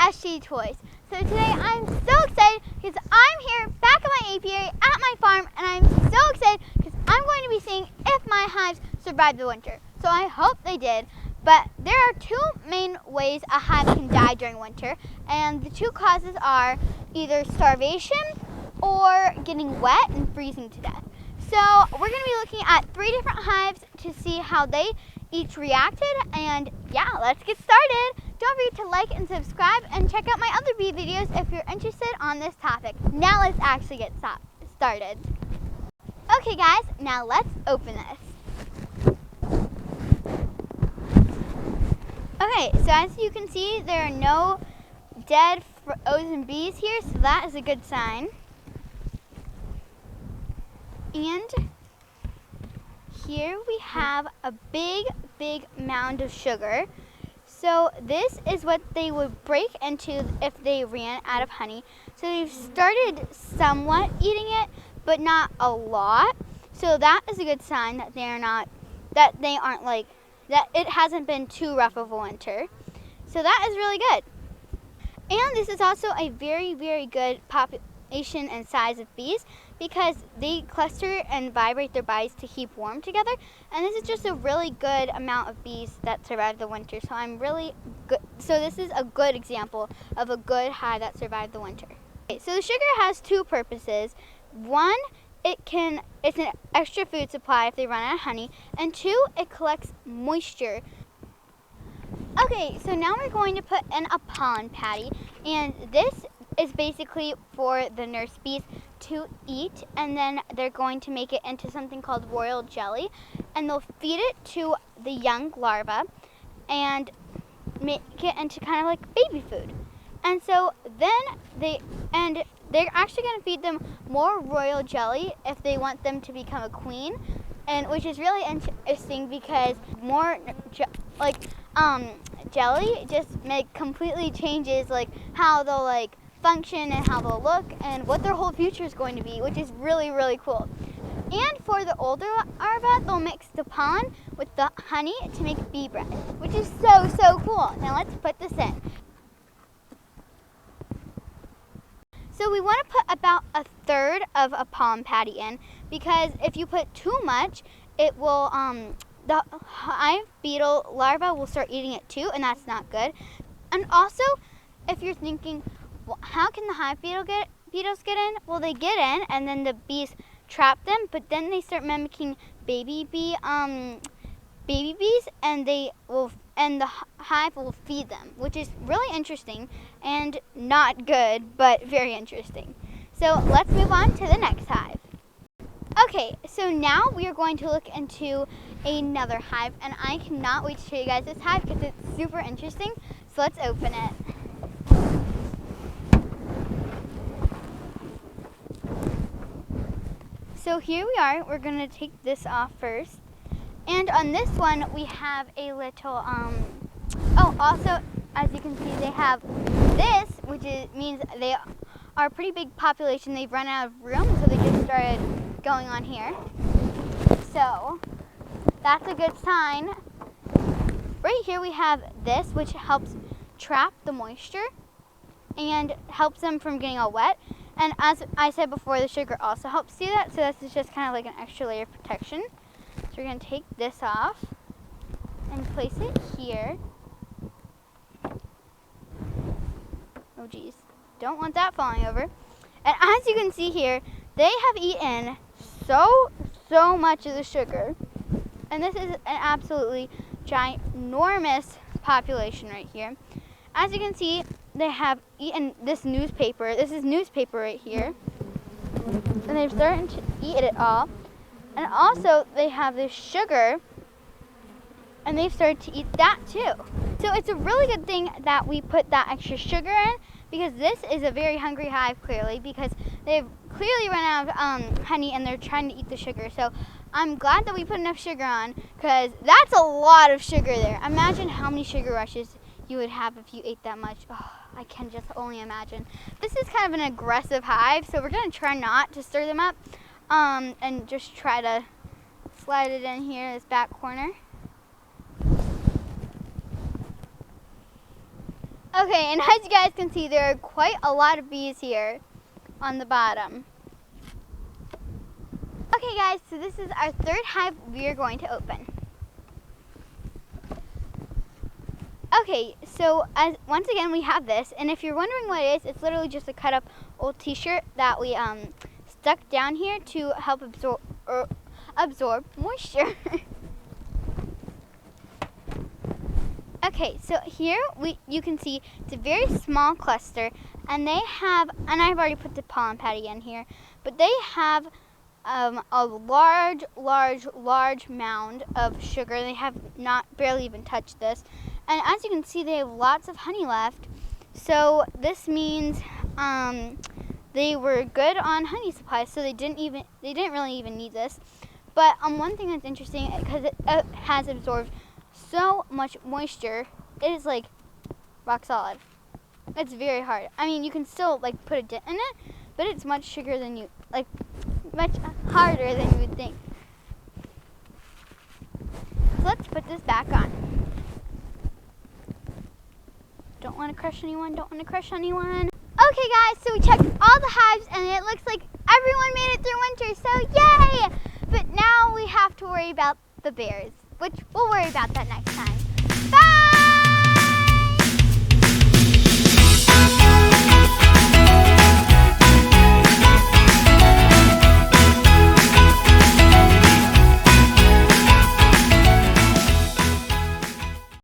SG Toys. So today I'm so excited because I'm here back at my apiary at my farm, and I'm so excited because I'm going to be seeing if my hives survived the winter. So I hope they did, but there are two main ways a hive can die during winter, and the two causes are either starvation or getting wet and freezing to death. So we're going to be looking at 3 different hives to see how they each reacted, and yeah, let's get started. Don't forget to like and subscribe and check out my other bee videos if you're interested on this topic. Now let's actually get started. Okay guys, now let's open this. Okay, so as you can see, there are no dead frozen bees here, so that is a good sign. And here we have a big mound of sugar. So this is what they would break into if they ran out of honey. So they've started somewhat eating it, but not a lot. So that is a good sign that that it hasn't been too rough of a winter. So that is really good. And this is also a very good population and size of bees, because they cluster and vibrate their bodies to keep warm together, and this is just a really good amount of bees that survived the winter. So I'm really good. So this is a good example of a good hive that survived the winter. Okay, so the sugar has 2 purposes. One, it's an extra food supply if they run out of honey, and 2, it collects moisture. Okay, so now we're going to put in a pollen patty, and this is basically for the nurse bees to eat, and then they're going to make it into something called royal jelly, and they'll feed it to the young larvae and make it into kind of like baby food. And so then they're actually going to feed them more royal jelly if they want them to become a queen, and which is really interesting because more jelly just completely changes how they'll function and how they'll look and what their whole future is going to be, which is really cool. And for the older larvae, they'll mix the pollen with the honey to make bee bread, which is so cool. Now let's put this in. So we want to put about 1/3 of a pollen patty in, because if you put too much, it will the hive beetle larva will start eating it too, and that's not good. And also, if you're thinking, well, how can the hive beetles get in? Well, they get in, and then the bees trap them, but then they start mimicking baby bees, and the hive will feed them, which is really interesting and not good, but very interesting. So let's move on to the next hive. Okay, so now we are going to look into another hive, and I cannot wait to show you guys this hive because it's super interesting. So let's open it. So here we are. We're going to take this off first. And on this one, we have a little, also, as you can see, they have this, which means they are a pretty big population. They've run out of room, so they just started going on here. So that's a good sign. Right here we have this, which helps trap the moisture and helps them from getting all wet. And as I said before, the sugar also helps do that, so this is just kind of like an extra layer of protection. So we're going to take this off and place it here. Oh geez, don't want that falling over. And as you can see here, they have eaten so much of the sugar. And this is an absolutely ginormous population right here. As you can see, they have eaten this newspaper. This is newspaper right here. And they're starting to eat it all. And also, they have this sugar, and they've started to eat that too. So it's a really good thing that we put that extra sugar in, because this is a very hungry hive, clearly, because they've clearly run out of honey and they're trying to eat the sugar. So I'm glad that we put enough sugar on, because that's a lot of sugar there. Imagine how many sugar rushes you would have if you ate that much. Oh, I can just only imagine. This is kind of an aggressive hive, so we're going to try not to stir them up, and just try to slide it in here, this back corner. Okay, and as you guys can see, there are quite a lot of bees here on the bottom. Okay guys, so this is our third hive we are going to open. Okay, so once again we have this, and if you're wondering what it is, it's literally just a cut up old t-shirt that we stuck down here to help absorb moisture. Okay, so here you can see it's a very small cluster, and they have, and I've already put the pollen patty in here, but they have a large mound of sugar. They have not barely even touched this, and as you can see, they have lots of honey left. So this means they were good on honey supplies, so they didn't really even need this. But one thing that's interesting, because it has absorbed so much moisture, it is like rock solid. It's very hard. I mean, you can still like put a dent in it, but it's much sugar than much harder than you would think. So let's put this back on. Don't want to crush anyone, don't want to crush anyone. Okay guys, so we checked all the hives and it looks like everyone made it through winter, so yay! But now we have to worry about the bears, which we'll worry about that next time. Bye!